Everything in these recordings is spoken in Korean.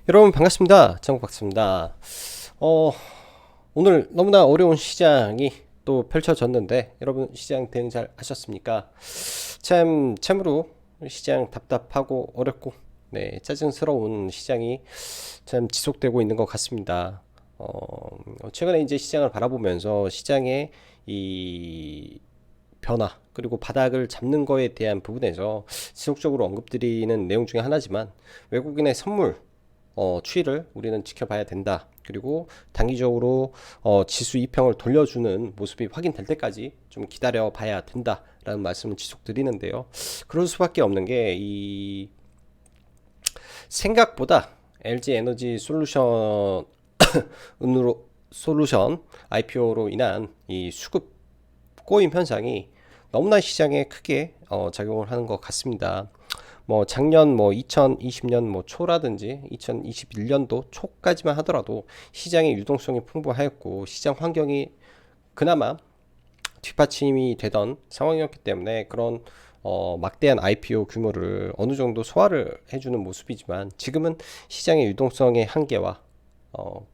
여러분 반갑습니다. 장국박사입니다. 어, 오늘 너무나 어려운 시장이 또 펼쳐졌는데 여러분 시장 대응 잘 하셨습니까? 참으로 시장 답답하고 어렵고 짜증스러운 시장이 참 지속되고 있는 것 같습니다. 최근에 이제 시장을 바라보면서 시장의 이 변화 그리고 바닥을 잡는 거에 대한 부분에서 지속적으로 언급드리는 내용 중에 하나지만 외국인의 선물 추이를 우리는 지켜봐야 된다. 그리고 단기적으로 지수 2평을 돌려주는 모습이 확인될 때까지 좀 기다려 봐야 된다라는 말씀을 지속 드리는데요. 그럴 수밖에 없는 게 이 생각보다 LG 에너지 솔루션 으로 솔루션 IPO로 인한 이 수급 꼬임 현상이 너무나 시장에 크게 작용을 하는 것 같습니다. 뭐 작년 뭐 2020년 뭐 초라든지 2021년도 초까지만 하더라도 시장의 유동성이 풍부하였고 시장 환경이 그나마 뒷받침이 되던 상황이었기 때문에 그런 막대한 IPO 규모를 어느 정도 소화를 해주는 모습이지만 지금은 시장의 유동성의 한계와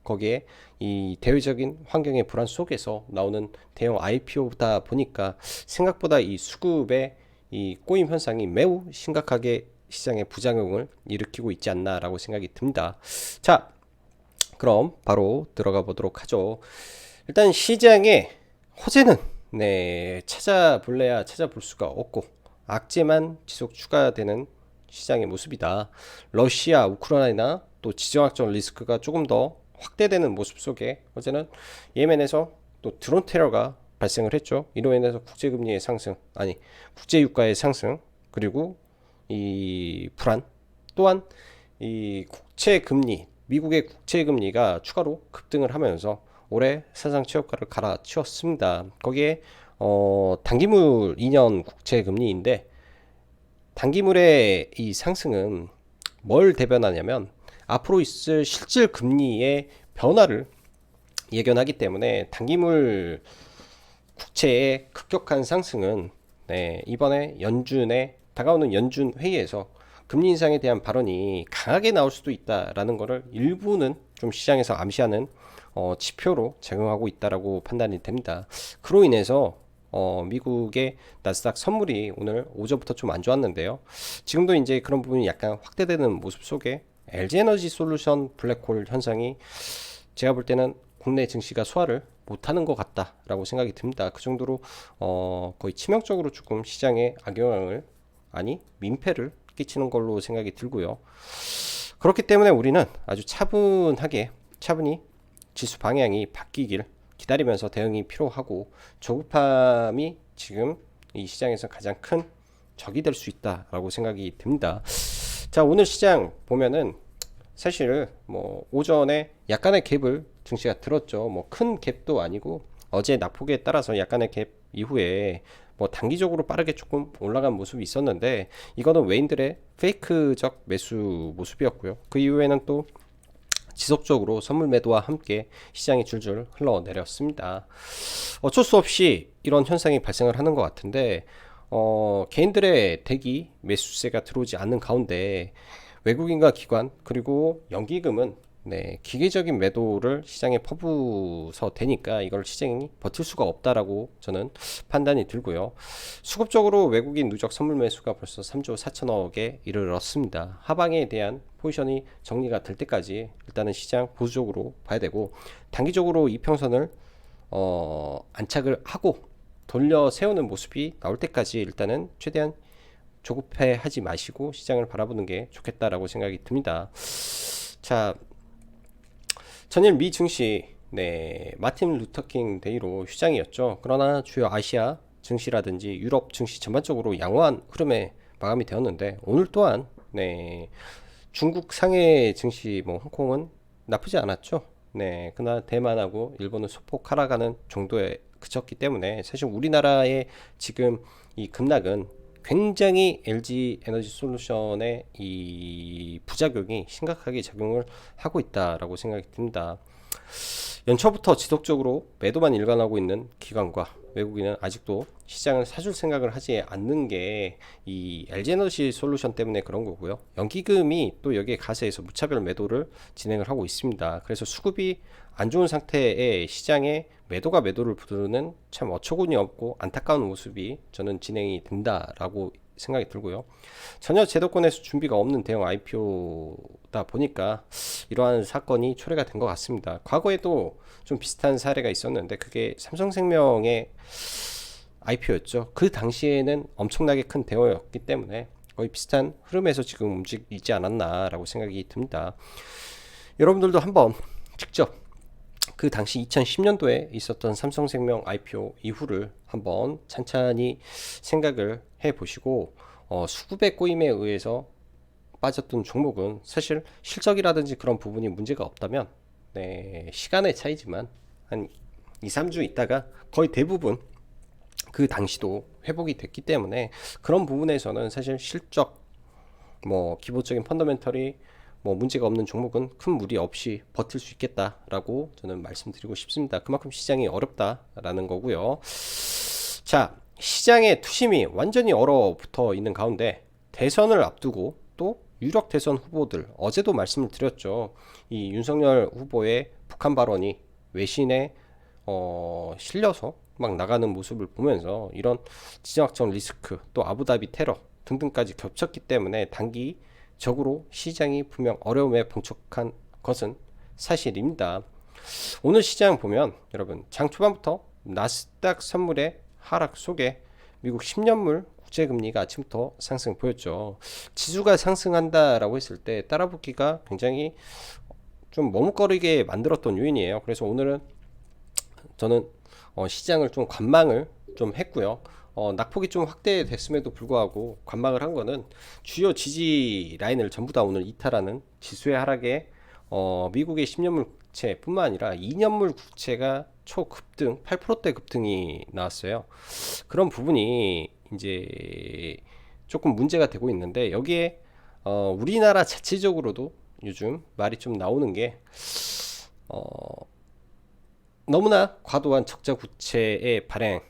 거기에 이 대외적인 환경의 불안 속에서 나오는 대형 IPO다 보니까 생각보다 이 수급의 이 꼬임 현상이 매우 심각하게 시장에 부작용을 일으키고 있지 않나라고 생각이 듭니다. 자, 그럼 바로 들어가 보도록 하죠. 일단 시장의 호재는 찾아볼래야 찾아볼 수가 없고 악재만 지속 추가되는 시장의 모습이다. 러시아, 우크라이나 또 지정학적 리스크가 조금 더 확대되는 모습 속에 어제는 예멘에서 또 드론 테러가 발생을 했죠. 이로 인해서 국제금리의 상승, 아니 국제유가의 상승, 그리고 이 불안, 또한 이 국채금리, 미국의 국채금리가 추가로 급등을 하면서 올해 사상 최고가를 갈아치웠습니다. 거기에 단기물 2년 국채금리인데 단기물의 이 상승은 뭘 대변하냐면 앞으로 있을 실질 금리의 변화를 예견하기 때문에 단기물 국채의 급격한 상승은 이번에 연준의 다가오는 연준 회의에서 금리 인상에 대한 발언이 강하게 나올 수도 있다라는 것을 일부는 좀 시장에서 암시하는 지표로 작용하고 있다라고 판단이 됩니다. 그로 인해서 미국의 나스닥 선물이 오늘 오전부터 좀 안 좋았는데요. 지금도 이제 그런 부분이 약간 확대되는 모습 속에 LG 에너지 솔루션 블랙홀 현상이 제가 볼 때는 국내 증시가 소화를 못하는 것 같다라고 생각이 듭니다. 그 정도로 거의 치명적으로 조금 시장에 악영향을 아니 민폐를 끼치는 걸로 생각이 들고요. 그렇기 때문에 우리는 아주 차분히 지수 방향이 바뀌길 기다리면서 대응이 필요하고 조급함이 지금 이 시장에서 가장 큰 적이 될 수 있다라고 생각이 듭니다. 자, 오늘 시장 보면은 사실 뭐 오전에 약간의 갭을 증시가 들었죠. 뭐 큰 갭도 아니고 어제 낙폭에 따라서 약간의 갭 이후에 뭐 단기적으로 빠르게 조금 올라간 모습이 있었는데 이거는 외인들의 페이크적 매수 모습이었고요. 그 이후에는 또 지속적으로 선물 매도와 함께 시장이 줄줄 흘러내렸습니다. 어쩔 수 없이 이런 현상이 발생을 하는 것 같은데 개인들의 대기 매수세가 들어오지 않는 가운데 외국인과 기관 그리고 연기금은 기계적인 매도를 시장에 퍼부서 되니까 이걸 시장이 버틸 수가 없다라고 저는 판단이 들고요. 수급적으로 외국인 누적 선물 매수가 벌써 3조 4천억에 이르렀습니다. 하방에 대한 포지션이 정리가 될 때까지 일단은 시장 보수적으로 봐야 되고 단기적으로 이평선을 안착을 하고 돌려 세우는 모습이 나올 때까지 일단은 최대한 조급해 하지 마시고 시장을 바라보는 게 좋겠다라고 생각이 듭니다. 자, 전일 미 증시 마틴 루터킹 데이로 휴장이었죠. 그러나 주요 아시아 증시라든지 유럽 증시 전반적으로 양호한 흐름에 마감이 되었는데 오늘 또한 중국 상해 증시 뭐 홍콩은 나쁘지 않았죠. 그러나 대만하고 일본은 소폭 하락하는 정도에 그쳤기 때문에 사실 우리나라의 지금 이 급락은 굉장히 LG 에너지 솔루션의 이 부작용이 심각하게 작용을 하고 있다라고 생각이 듭니다. 연초부터 지속적으로 매도만 일관하고 있는 기관과 외국인은 아직도 시장을 사줄 생각을 하지 않는 게 이 LG에너지 솔루션 때문에 그런 거고요. 연기금이 또 여기에 가세해서 무차별 매도를 진행을 하고 있습니다. 그래서 수급이 안 좋은 상태에 시장에 매도가 매도를 부르는 참 어처구니 없고 안타까운 모습이 저는 진행이 된다라고 생각이 들고요. 전혀 제도권에서 준비가 없는 대형 IPO다 보니까 이러한 사건이 초래가 된 것 같습니다. 과거에도 좀 비슷한 사례가 있었는데 그게 삼성생명의 IPO였죠. 그 당시에는 엄청나게 큰 대우였기 때문에 거의 비슷한 흐름에서 지금 움직이지 않았나라고 생각이 듭니다. 여러분들도 한번 직접 그 당시 2010년도에 있었던 삼성생명 IPO 이후를 한번 찬찬히 생각을 해 보시고 수급의 꼬임에 의해서 빠졌던 종목은 사실 실적이라든지 그런 부분이 문제가 없다면 시간의 차이지만 한 2, 3주 있다가 거의 대부분 그 당시도 회복이 됐기 때문에 그런 부분에서는 사실 실적 기본적인 펀더멘털이 문제가 없는 종목은 큰 무리 없이 버틸 수 있겠다라고 저는 말씀드리고 싶습니다. 그만큼 시장이 어렵다라는 거고요. 자, 시장의 투심이 완전히 얼어붙어 있는 가운데 대선을 앞두고 또 유력 대선 후보들 어제도 말씀을 드렸죠. 이 윤석열 후보의 북한 발언이 외신에 실려서 막 나가는 모습을 보면서 이런 지정학적 리스크 또 아부다비 테러 등등까지 겹쳤기 때문에 단기적으로 시장이 분명 어려움에 봉착한 것은 사실입니다. 오늘 시장 보면 여러분 장 초반부터 나스닥 선물의 하락 속에 미국 10년물 국제금리가 아침부터 상승 보였죠. 지수가 상승한다라고 했을 때 따라붙기가 굉장히 좀 머뭇거리게 만들었던 요인이에요. 그래서 오늘은 저는 시장을 좀 관망을 좀 했고요. 낙폭이 좀 확대됐음에도 불구하고 관망을 한 거는 주요 지지 라인을 전부 다 오늘 이탈하는 지수의 하락에 미국의 10년물 국채뿐만 아니라 2년물 국채가 초급등 8%대 급등이 나왔어요. 그런 부분이 이제 조금 문제가 되고 있는데 여기에 우리나라 자체적으로도 요즘 말이 좀 나오는 게 너무나 과도한 적자 국채의 발행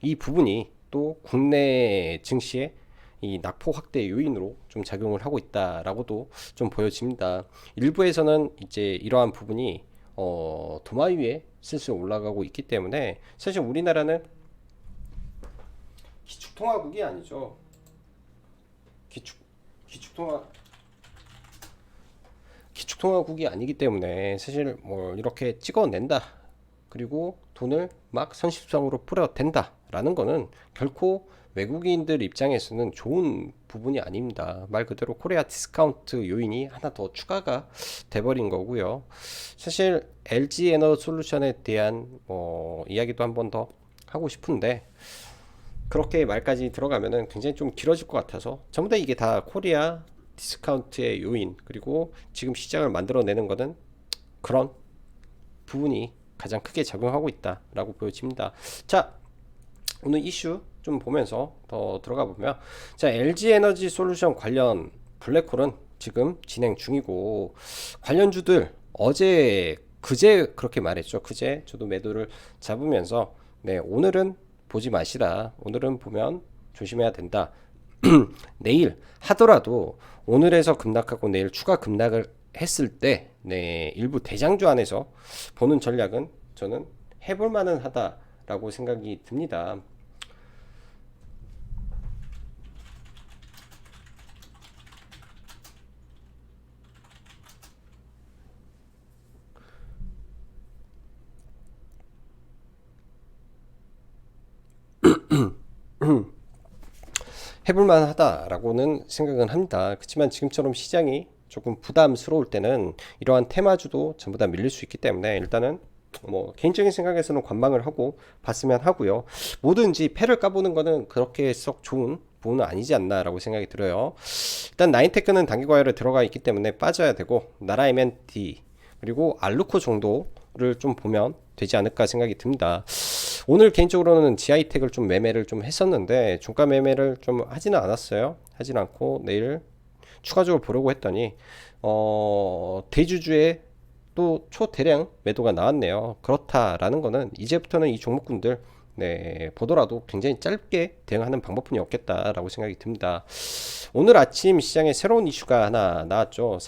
이 부분이 또 국내 증시의 이 낙폭 확대 요인으로 좀 작용을 하고 있다라고도 좀 보여집니다. 일부에서는 이제 이러한 부분이 도마 위에 슬슬 올라가고 있기 때문에 사실 우리나라는 기축통화국이 아니죠. 기축통화국이 아니기 때문에 사실 이렇게 찍어낸다 그리고 돈을 막 선심성으로 뿌려댄다 라는 거는 결코 외국인들 입장에서는 좋은 부분이 아닙니다. 말 그대로 코리아 디스카운트 요인이 하나 더 추가가 돼버린 거고요. 사실 LG 에너지 솔루션에 대한 이야기도 한 번 더 하고 싶은데 그렇게 말까지 들어가면은 굉장히 좀 길어질 것 같아서 전부 다 이게 다 코리아 디스카운트의 요인 그리고 지금 시장을 만들어내는 거는 그런 부분이 가장 크게 작용하고 있다라고 보여집니다. 자, 오늘 이슈 좀 보면서 더 들어가 보면 자, LG 에너지 솔루션 관련 블랙홀은 지금 진행 중이고 관련주들 그제 그렇게 말했죠. 그제 저도 매도를 잡으면서 오늘은 보지 마시라. 오늘은 보면 조심해야 된다. 내일 하더라도 오늘에서 급락하고 내일 추가 급락을 했을 때 일부 대장주 안에서 보는 전략은 저는 해볼 만은 하다라고 생각이 듭니다. 해볼 만하다라고는 생각은 합니다. 그렇지만 지금처럼 시장이 조금 부담스러울 때는 이러한 테마주도 전부 다 밀릴 수 있기 때문에 일단은 개인적인 생각에서는 관망을 하고 봤으면 하고요. 뭐든지 패를 까보는 거는 그렇게 썩 좋은 부분은 아니지 않나라고 생각이 들어요. 일단 나인테크는 단기 과열에 들어가 있기 때문에 빠져야 되고 나라 MNT 그리고 알루코 정도를 좀 보면 되지 않을까 생각이 듭니다. 오늘 개인적으로는 GI텍을 좀 매매를 좀 했었는데 종가 매매를 좀 하지는 않았어요. 하진 않고 내일 추가적으로 보려고 했더니 대주주의 또 초대량 매도가 나왔네요. 그렇다라는 거는 이제부터는 이 종목군들 보더라도 굉장히 짧게 대응하는 방법뿐이 없겠다라고 생각이 듭니다. 오늘 아침 시장에 새로운 이슈가 하나 나왔죠.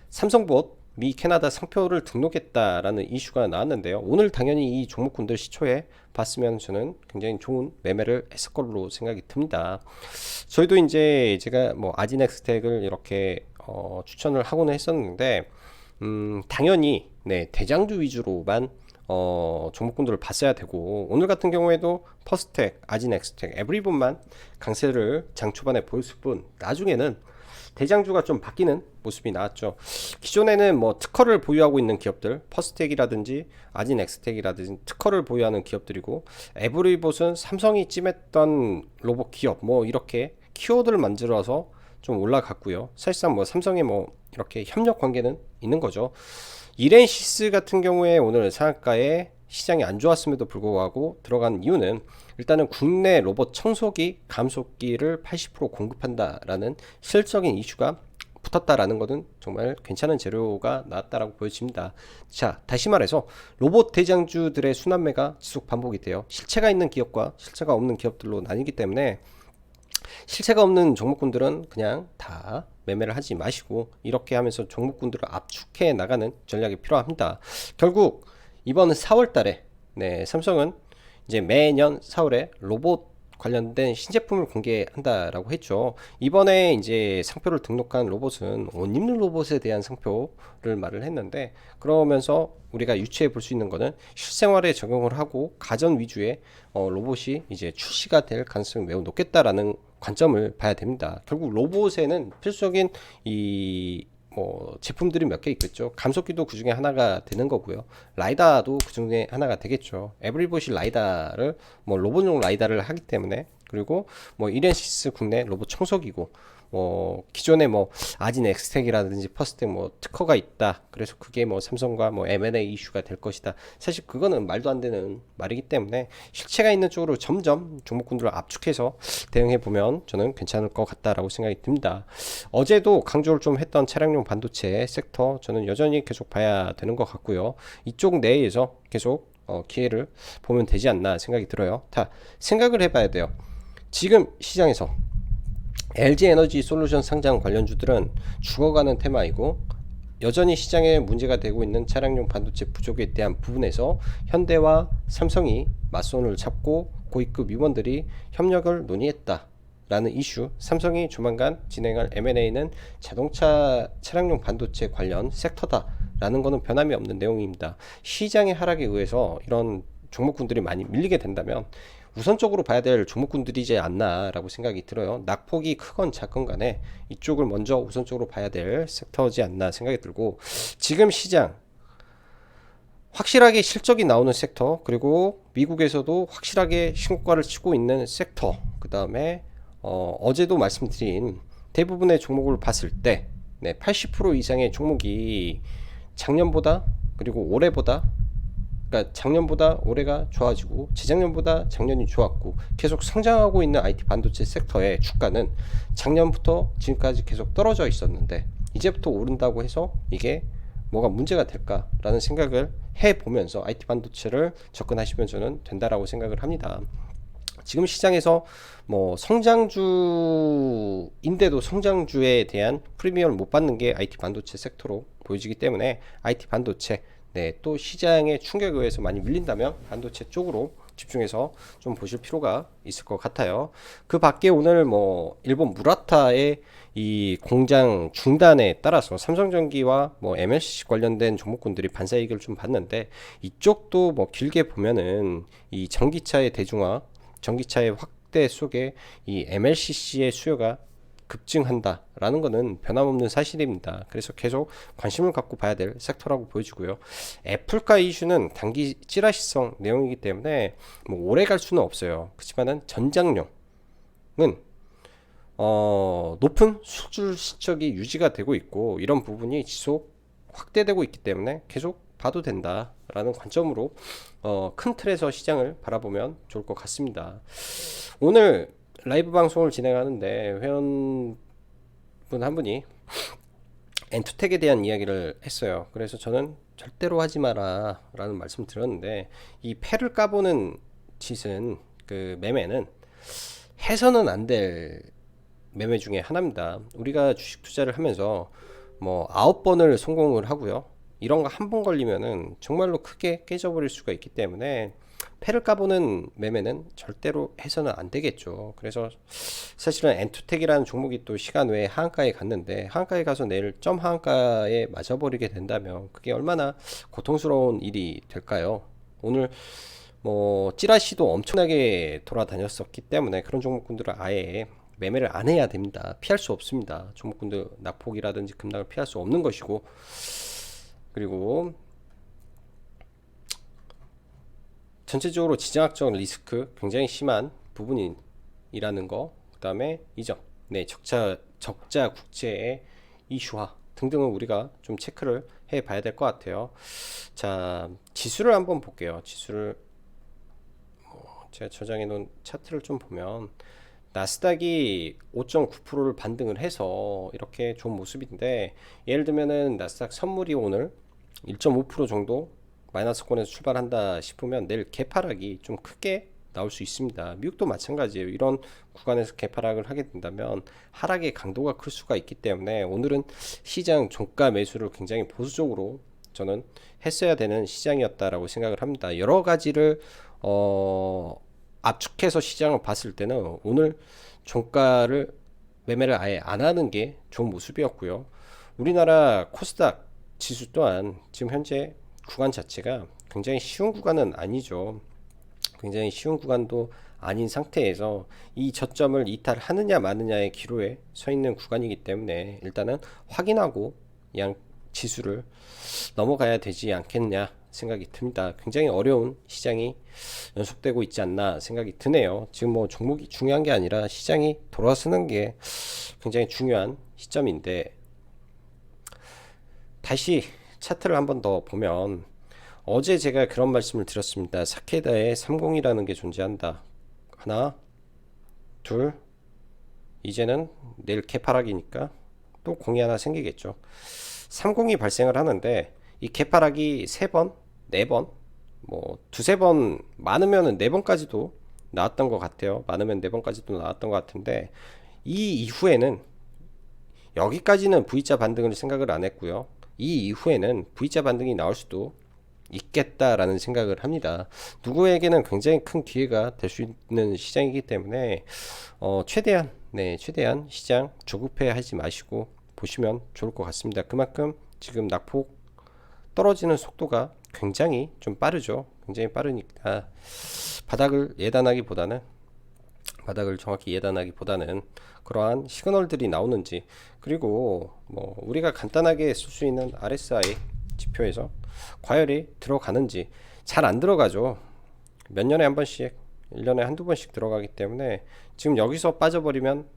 삼성봇 미 캐나다 상표를 등록했다라는 이슈가 나왔는데요. 오늘 당연히 이 종목군들 시초에 봤으면 저는 굉장히 좋은 매매를 했을 걸로 생각이 듭니다. 저희도 이제 제가 뭐 아지넥스텍을 이렇게 추천을 하고는 했었는데 당연히 대장주 위주로만 종목군들을 봤어야 되고, 오늘 같은 경우에도 퍼스텍, 아지넥스텍, 에브리본만 강세를 장 초반에 보였을 뿐 나중에는 대장주가 좀 바뀌는 모습이 나왔죠. 기존에는 뭐 특허를 보유하고 있는 기업들, 퍼스텍이라든지 아지넥스텍이라든지 특허를 보유하는 기업들이고, 에브리봇은 삼성이 찜했던 로봇 기업, 뭐 이렇게 키워드를 만들어서 좀 올라갔고요. 사실상 뭐 삼성의 뭐 이렇게 협력 관계는 있는 거죠. 이렌시스 같은 경우에 오늘 상한가에 시장이 안 좋았음에도 불구하고 들어간 이유는 일단은 국내 로봇 청소기, 감속기를 80% 공급한다라는 실질적인 이슈가 붙었다라는 것은 정말 괜찮은 재료가 나왔다라고 보여집니다. 자, 다시 말해서 로봇 대장주들의 순환매가 지속 반복이 돼요. 실체가 있는 기업과 실체가 없는 기업들로 나뉘기 때문에 실체가 없는 종목군들은 그냥 다 매매를 하지 마시고 이렇게 하면서 종목군들을 압축해 나가는 전략이 필요합니다. 결국 이번 4월 달에 삼성은 이제 매년 4월에 로봇 관련된 신제품을 공개한다라고 했죠. 이번에 이제 상표를 등록한 로봇은 옷 입는 로봇에 대한 상표를 말을 했는데, 그러면서 우리가 유추해 볼 수 있는 거는 실생활에 적용을 하고 가전 위주의 로봇이 이제 출시가 될 가능성이 매우 높겠다라는 관점을 봐야 됩니다. 결국 로봇에는 필수적인 이 제품들이 몇 개 있겠죠. 감속기도 그 중에 하나가 되는 거고요. 라이다도 그 중에 하나가 되겠죠. 에브리봇이 라이다를 로봇용 라이다를 하기 때문에, 그리고 이렌시스 국내 로봇 청소기고, 기존에 아지넥스텍이라든지 퍼스텍 특허가 있다. 그래서 그게 삼성과 M&A 이슈가 될 것이다. 사실 그거는 말도 안 되는 말이기 때문에 실체가 있는 쪽으로 점점 종목군들을 압축해서 대응해 보면 저는 괜찮을 것 같다라고 생각이 듭니다. 어제도 강조를 좀 했던 차량용 반도체 섹터 저는 여전히 계속 봐야 되는 것 같고요. 이쪽 내에서 계속 기회를 보면 되지 않나 생각이 들어요. 다 생각을 해봐야 돼요. 지금 시장에서 LG 에너지 솔루션 상장 관련주들은 죽어가는 테마이고, 여전히 시장에 문제가 되고 있는 차량용 반도체 부족에 대한 부분에서 현대와 삼성이 맞손을 잡고 고위급 임원들이 협력을 논의했다 라는 이슈, 삼성이 조만간 진행할 M&A는 자동차 차량용 반도체 관련 섹터다 라는 것은 변함이 없는 내용입니다. 시장의 하락에 의해서 이런 종목군들이 많이 밀리게 된다면 우선적으로 봐야 될 종목군들이지 않나 라고 생각이 들어요. 낙폭이 크건 작건 간에 이쪽을 먼저 우선적으로 봐야 될 섹터지 않나 생각이 들고, 지금 시장 확실하게 실적이 나오는 섹터, 그리고 미국에서도 확실하게 신고가를 치고 있는 섹터, 그 다음에 어제도 말씀드린 대부분의 종목을 봤을 때 80% 이상의 종목이 작년보다, 그리고 올해보다, 그러니까 작년보다 올해가 좋아지고 재작년보다 작년이 좋았고 계속 성장하고 있는 IT 반도체 섹터의 주가는 작년부터 지금까지 계속 떨어져 있었는데 이제부터 오른다고 해서 이게 뭐가 문제가 될까라는 생각을 해보면서 IT 반도체를 접근하시면 저는 된다라고 생각을 합니다. 지금 시장에서 성장주인데도 성장주에 대한 프리미엄을 못 받는 게 IT 반도체 섹터로 보여지기 때문에 IT 반도체 또 시장의 충격에 의해서 많이 밀린다면 반도체 쪽으로 집중해서 좀 보실 필요가 있을 것 같아요. 그 밖에 오늘 일본 무라타의 이 공장 중단에 따라서 삼성전기와 MLCC 관련된 종목군들이 반사이익을 좀 봤는데, 이쪽도 길게 보면은 이 전기차의 대중화, 전기차의 확대 속에 이 MLCC의 수요가 급증한다라는 것은 변함없는 사실입니다. 그래서 계속 관심을 갖고 봐야 될 섹터라고 보여지고요. 애플카 이슈는 단기 찌라시성 내용이기 때문에 오래 갈 수는 없어요. 그렇지만은 전장용은 높은 수출 실적이 유지가 되고 있고 이런 부분이 지속 확대되고 있기 때문에 계속 봐도 된다라는 관점으로 큰 틀에서 시장을 바라보면 좋을 것 같습니다. 오늘 라이브 방송을 진행하는데 회원분 한 분이 엔투텍에 대한 이야기를 했어요. 그래서 저는 절대로 하지 마라 라는 말씀 드렸는데, 이 패를 까보는 짓은, 그 매매는 해서는 안 될 매매 중에 하나입니다. 우리가 주식 투자를 하면서 뭐 9번을 성공을 하고요, 이런 거 한 번 걸리면은 정말로 크게 깨져버릴 수가 있기 때문에 패를 까보는 매매는 절대로 해서는 안 되겠죠. 그래서 사실은 엔투텍이라는 종목이 또 시간 외에 하한가에 갔는데, 하한가에 가서 내일 점 하한가에 맞아버리게 된다면 그게 얼마나 고통스러운 일이 될까요? 오늘 뭐 찌라시도 엄청나게 돌아다녔었기 때문에 그런 종목군들은 아예 매매를 안 해야 됩니다. 피할 수 없습니다. 종목군들 낙폭이라든지 급락을 피할 수 없는 것이고, 그리고 전체적으로 지정학적 리스크 굉장히 심한 부분이라는 거, 그 다음에 이점, 네, 적자 국채의 이슈화 등등을 우리가 좀 체크를 해 봐야 될 것 같아요. 자, 지수를 한번 볼게요. 지수를 제가 저장해 놓은 차트를 좀 보면, 나스닥이 5.9%를 반등을 해서 이렇게 좋은 모습인데, 예를 들면은 나스닥 선물이 오늘 1.5% 정도 마이너스권에서 출발한다 싶으면 내일 개파락이 좀 크게 나올 수 있습니다. 미국도 마찬가지예요. 이런 구간에서 개파락을 하게 된다면 하락의 강도가 클 수가 있기 때문에 오늘은 시장 종가 매수를 굉장히 보수적으로 저는 했어야 되는 시장이었다라고 생각을 합니다. 여러 가지를 압축해서 시장을 봤을 때는 오늘 종가를 매매를 아예 안 하는 게 좋은 모습이었고요. 우리나라 코스닥 지수 또한 지금 현재 구간 자체가 굉장히 쉬운 구간은 아니죠. 굉장히 쉬운 구간도 아닌 상태에서 이 저점을 이탈하느냐 마느냐의 기로에 서 있는 구간이기 때문에 일단은 확인하고 양 지수를 넘어가야 되지 않겠냐 생각이 듭니다. 굉장히 어려운 시장이 연속되고 있지 않나 생각이 드네요. 지금 뭐 종목이 중요한 게 아니라 시장이 돌아서는 게 굉장히 중요한 시점인데, 다시 차트를 한번 더 보면 어제 제가 그런 말씀을 드렸습니다. 사케다에 30이라는 게 존재한다. 하나, 둘, 이제는 내일 개파락이니까 또 공이 하나 생기겠죠. 30이 발생을 하는데 이 개파락이 3번, 4번, 뭐 두세 번, 많으면 4번까지도 나왔던 것 같아요. 많으면 4번까지도 나왔던 것 같은데, 이 이후에는 여기까지는 V자 반등을 생각을 안 했고요. 이 이후에는 V자 반등이 나올 수도 있겠다라는 생각을 합니다. 누구에게는 굉장히 큰 기회가 될 수 있는 시장이기 때문에 최대한 시장 조급해 하지 마시고 보시면 좋을 것 같습니다. 그만큼 지금 낙폭 떨어지는 속도가 굉장히 좀 빠르죠. 굉장히 빠르니까 바닥을 정확히 예단하기보다는 그러한 시그널들이 나오는지, 그리고 뭐 우리가 간단하게 쓸 수 있는 RSI 지표에서 과열이 들어가는지. 잘 안 들어가죠. 몇 년에 한 번씩, 1년에 한두 번씩 들어가기 때문에 지금 여기서 빠져버리면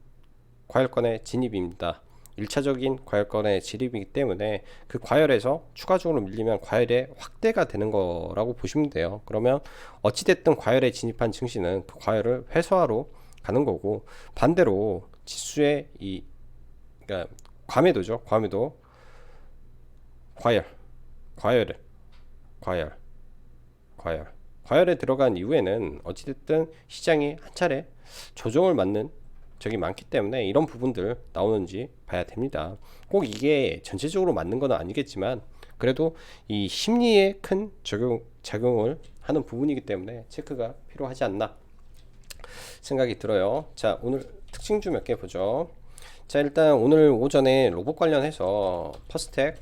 과열권의 진입입니다. 1차적인 과열권의 진입이기 때문에 그 과열에서 추가적으로 밀리면 과열의 확대가 되는 거라고 보시면 돼요. 그러면 어찌됐든 과열에 진입한 증시는 그 과열을 회수하러 가는 거고, 반대로 지수의 그러니까 과매도죠. 과매도 과열에 들어간 이후에는 어찌됐든 시장이 한 차례 조정을 맞는 적이 많기 때문에 이런 부분들 나오는지 봐야 됩니다. 꼭 이게 전체적으로 맞는 건 아니겠지만 그래도 이 심리에 큰 작용을 하는 부분이기 때문에 체크가 필요하지 않나 생각이 들어요. 자, 오늘 특징주 몇 개 보죠. 자, 일단 오늘 오전에 로봇 관련해서 퍼스텍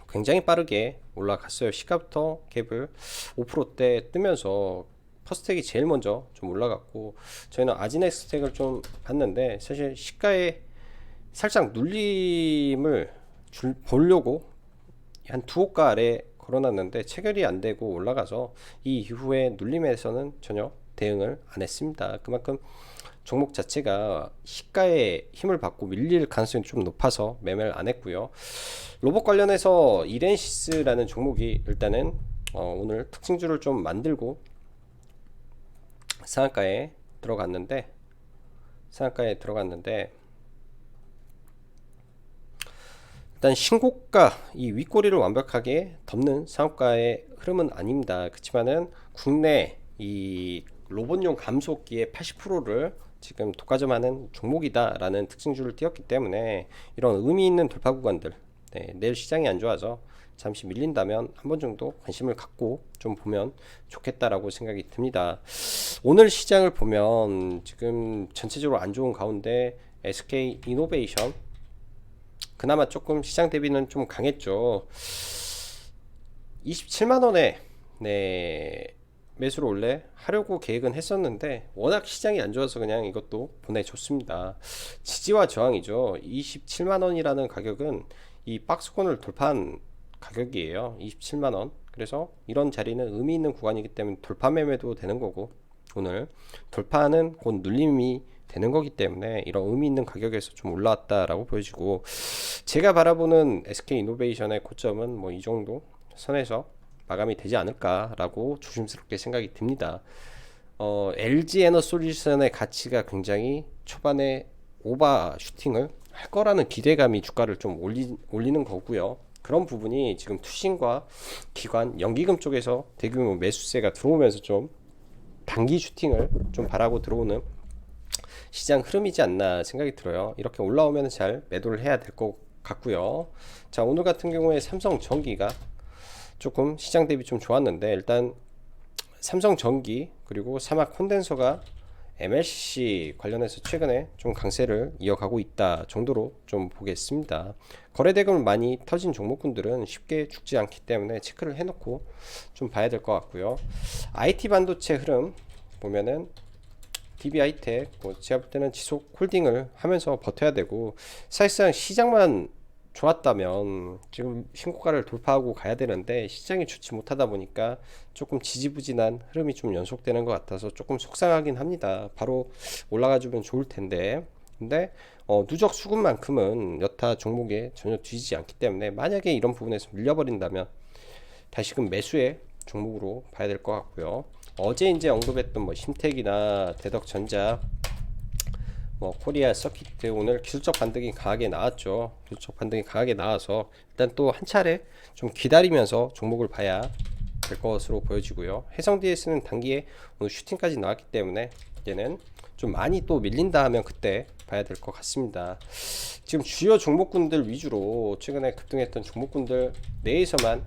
굉장히 빠르게 올라갔어요. 시가부터 갭을 5%대 뜨면서 퍼스텍이 제일 먼저 좀 올라갔고, 저희는 아지넥스텍을 좀 봤는데 사실 시가에 살짝 눌림을 보려고 한 두 호가 아래 걸어놨는데 체결이 안 되고 올라가서 이 이후에 눌림에서는 전혀 대응을 안 했습니다. 그만큼 종목 자체가 시가에 힘을 받고 밀릴 가능성이 좀 높아서 매매를 안 했고요. 로봇 관련해서 이렌시스라는 종목이 일단은 오늘 특징주를 좀 만들고 상한가에 들어갔는데 일단 신고가 이 윗꼬리를 완벽하게 덮는 상한가의 흐름은 아닙니다. 그렇지만은 국내 이 로봇용 감속기의 80%를 지금 독과점하는 종목이다라는 특징주를 띄었기 때문에 이런 의미 있는 돌파 구간들, 내일 시장이 안 좋아서 잠시 밀린다면 한 번 정도 관심을 갖고 좀 보면 좋겠다라고 생각이 듭니다. 오늘 시장을 보면 지금 전체적으로 안 좋은 가운데 SK 이노베이션 그나마 조금 시장 대비는 좀 강했죠. 27만원에 매수를 원래 하려고 계획은 했었는데 워낙 시장이 안 좋아서 그냥 이것도 보내줬습니다. 지지와 저항이죠. 27만원이라는 가격은 이 박스권을 돌파한 가격이에요. 27만원. 그래서 이런 자리는 의미 있는 구간이기 때문에 돌파 매매도 되는 거고, 오늘 돌파는 곧 눌림이 되는 거기 때문에 이런 의미 있는 가격에서 좀 올라왔다라고 보여지고, 제가 바라보는 SK 이노베이션의 고점은 뭐 이 정도 선에서 마감이 되지 않을까라고 조심스럽게 생각이 듭니다. LG 에너솔루션의 가치가 굉장히 초반에 오버 슈팅을 할 거라는 기대감이 주가를 좀 올리는 거고요. 그런 부분이 지금 투신과 기관, 연기금 쪽에서 대규모 매수세가 들어오면서 좀 단기 슈팅을 좀 바라고 들어오는 시장 흐름이지 않나 생각이 들어요. 이렇게 올라오면 잘 매도를 해야 될 것 같고요. 자, 오늘 같은 경우에 삼성전기가 조금 시장 대비 좀 좋았는데, 일단 삼성전기 그리고 사막 콘덴서가 MLCC 관련해서 최근에 좀 강세를 이어가고 있다 정도로 좀 보겠습니다. 거래대금 많이 터진 종목군들은 쉽게 죽지 않기 때문에 체크를 해놓고 좀 봐야 될 것 같고요. IT 반도체 흐름 보면은 DB하이텍 제가 볼 때는 지속 홀딩을 하면서 버텨야 되고, 사실상 시장만 좋았다면 지금 신고가를 돌파하고 가야 되는데 시장이 좋지 못하다 보니까 조금 지지부진한 흐름이 좀 연속되는 것 같아서 조금 속상하긴 합니다. 바로 올라가 주면 좋을 텐데, 근데 누적 수급만큼은 여타 종목에 전혀 뒤지지 않기 때문에 만약에 이런 부분에서 밀려버린다면 다시금 매수의 종목으로 봐야 될 것 같고요. 어제 이제 언급했던 뭐 심택이나 대덕전자, 뭐 코리아 서킷 오늘 기술적 반등이 강하게 나왔죠. 기술적 반등이 강하게 나와서 일단 또 한 차례 좀 기다리면서 종목을 봐야 될 것으로 보여지고요. 해성 DS는 단기에 오늘 슈팅까지 나왔기 때문에 이제는 좀 많이 또 밀린다 하면 그때 봐야 될 것 같습니다. 지금 주요 종목군들 위주로 최근에 급등했던 종목군들 내에서만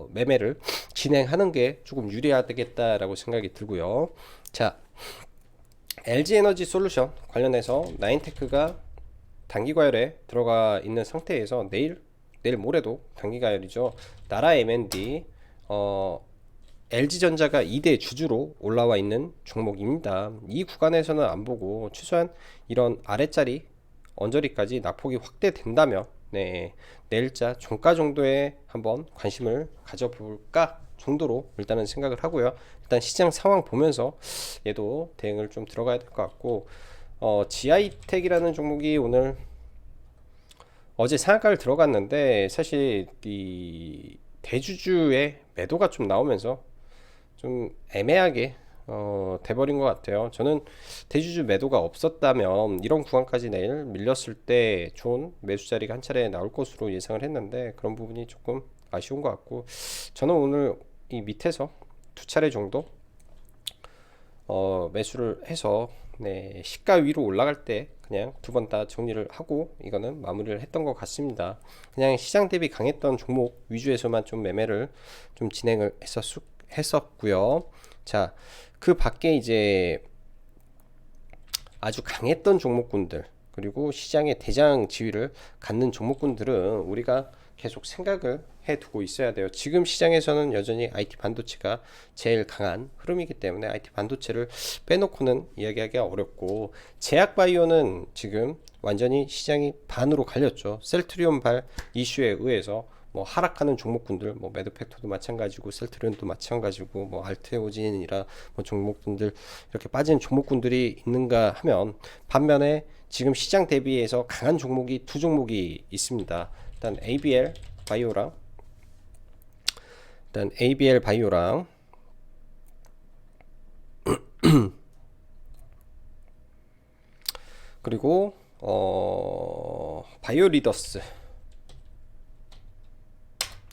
매매를 진행하는 게 조금 유리하겠다라고 생각이 들고요. 자, LG 에너지 솔루션 관련해서 나인테크가 단기 과열에 들어가 있는 상태에서 내일 모레도 단기 과열이죠. 나라 M&D LG전자가 2대 주주로 올라와 있는 종목입니다. 이 구간에서는 안 보고 최소한 이런 아래자리 언저리까지 낙폭이 확대된다면 내일자 종가 정도에 한번 관심을 가져볼까 정도로 일단은 생각을 하고요. 일단 시장 상황 보면서 얘도 대응을 좀 들어가야 될 것 같고, 지하이텍이라는 종목이 오늘 어제 상한가를 들어갔는데 사실 이 대주주의 매도가 좀 나오면서 좀 애매하게 돼버린 것 같아요. 저는 대주주 매도가 없었다면 이런 구간까지 내일 밀렸을 때 좋은 매수 자리가 한 차례 나올 것으로 예상을 했는데 그런 부분이 조금 아쉬운 것 같고, 저는 오늘 이 밑에서 두 차례 정도 매수를 해서 시가 위로 올라갈 때 그냥 두 번 다 정리를 하고 이거는 마무리를 했던 것 같습니다. 그냥 시장 대비 강했던 종목 위주에서만 좀 매매를 좀 진행을 했었고요. 자, 그 밖에 이제 아주 강했던 종목군들 그리고 시장의 대장 지위를 갖는 종목군들은 우리가 계속 생각을 해두고 있어야 돼요. 지금 시장에서는 여전히 IT 반도체가 제일 강한 흐름이기 때문에 IT 반도체를 빼놓고는 이야기하기가 어렵고, 제약바이오는 지금 완전히 시장이 반으로 갈렸죠. 셀트리온발 이슈에 의해서 뭐 하락하는 종목군들, 뭐 매드팩토도 마찬가지고 셀트리온도 마찬가지고 뭐 알테오진이라 뭐 종목군들 이렇게 빠진 종목군들이 있는가 하면, 반면에 지금 시장 대비해서 강한 종목이 두 종목이 있습니다. 일단 ABL 바이오랑 그리고 바이오리더스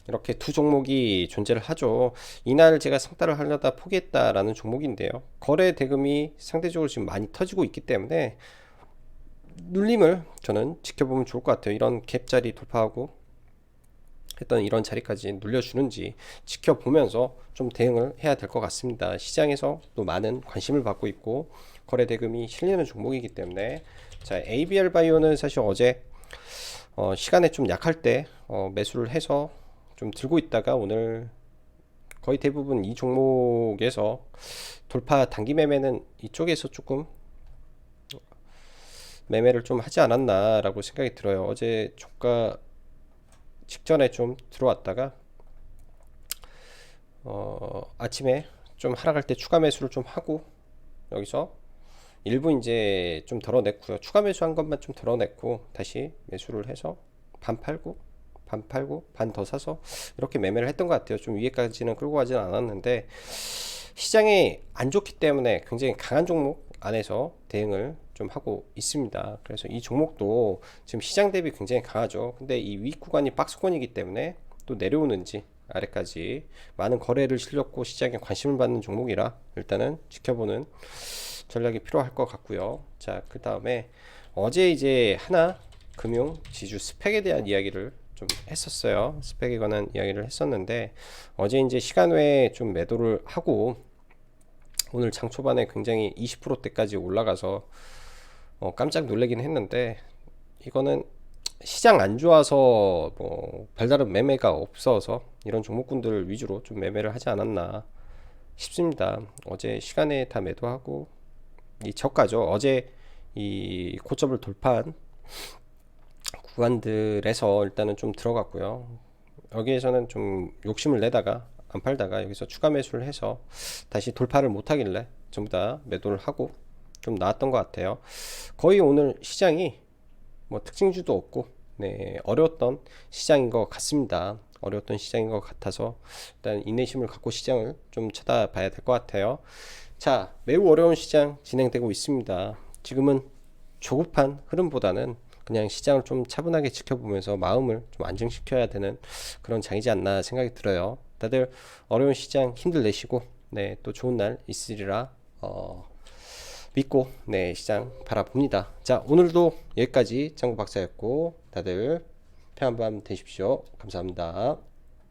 이렇게 두 종목이 존재를 하죠. 이날 제가 상따를 하려다 포기했다라는 종목인데요. 거래 대금이 상대적으로 지금 많이 터지고 있기 때문에 눌림을 저는 지켜보면 좋을 것 같아요. 이런 갭 자리 돌파하고 했던 이런 자리까지 눌려주는지 지켜보면서 좀 대응을 해야 될 것 같습니다. 시장에서 또 많은 관심을 받고 있고 거래 대금이 실리는 종목이기 때문에 자, ABL 바이오는 사실 어제 시간에 좀 약할 때 매수를 해서 좀 들고 있다가 오늘 거의 대부분 이 종목에서 돌파 단기 매매는 이쪽에서 조금 매매를 좀 하지 않았나라고 생각이 들어요. 어제 조가 직전에 좀 들어왔다가 아침에 좀 하락할 때 추가 매수를 좀 하고 여기서 일부 이제 좀 덜어냈고요. 추가 매수한 것만 좀 덜어냈고 다시 매수를 해서 반 팔고 반 더 사서 이렇게 매매를 했던 것 같아요. 좀 위에까지는 끌고 가지는 않았는데 시장이 안 좋기 때문에 굉장히 강한 종목 안에서 대응을 좀 하고 있습니다. 그래서 이 종목도 지금 시장 대비 굉장히 강하죠. 근데 이 위 구간이 박스권이기 때문에 또 내려오는지 아래까지 많은 거래를 실렸고 시장에 관심을 받는 종목이라 일단은 지켜보는 전략이 필요할 것 같고요. 자, 그 다음에 어제 이제 하나 금융 지주 스펙에 대한 이야기를 좀 했었어요. 스펙에 관한 이야기를 했었는데 어제 이제 시간 외에 좀 매도를 하고 오늘 장 초반에 굉장히 20%대까지 올라가서 깜짝 놀라긴 했는데 이거는 시장 안 좋아서 뭐 별다른 매매가 없어서 이런 종목군들 위주로 좀 매매를 하지 않았나 싶습니다. 어제 시간에 다 매도하고 이 저가죠. 어제 이 고점을 돌파한 구간들에서 일단은 좀 들어갔고요. 여기에서는 좀 욕심을 내다가 안 팔다가 여기서 추가 매수를 해서 다시 돌파를 못 하길래 전부 다 매도를 하고 좀 나왔던 것 같아요. 거의 오늘 시장이 뭐 특징주도 없고 네, 어려웠던 시장인 것 같습니다. 어려웠던 시장인 것 같아서 일단 인내심을 갖고 시장을 좀 쳐다봐야 될 것 같아요. 자, 매우 어려운 시장 진행되고 있습니다. 지금은 조급한 흐름보다는 그냥 시장을 좀 차분하게 지켜보면서 마음을 좀 안정시켜야 되는 그런 장이지 않나 생각이 들어요. 다들 어려운 시장 힘들 내시고 네, 또 좋은 날 있으리라 믿고 네, 시장 바라봅니다. 자, 오늘도 여기까지 장구 박사였고 다들 편한 밤 되십시오. 감사합니다.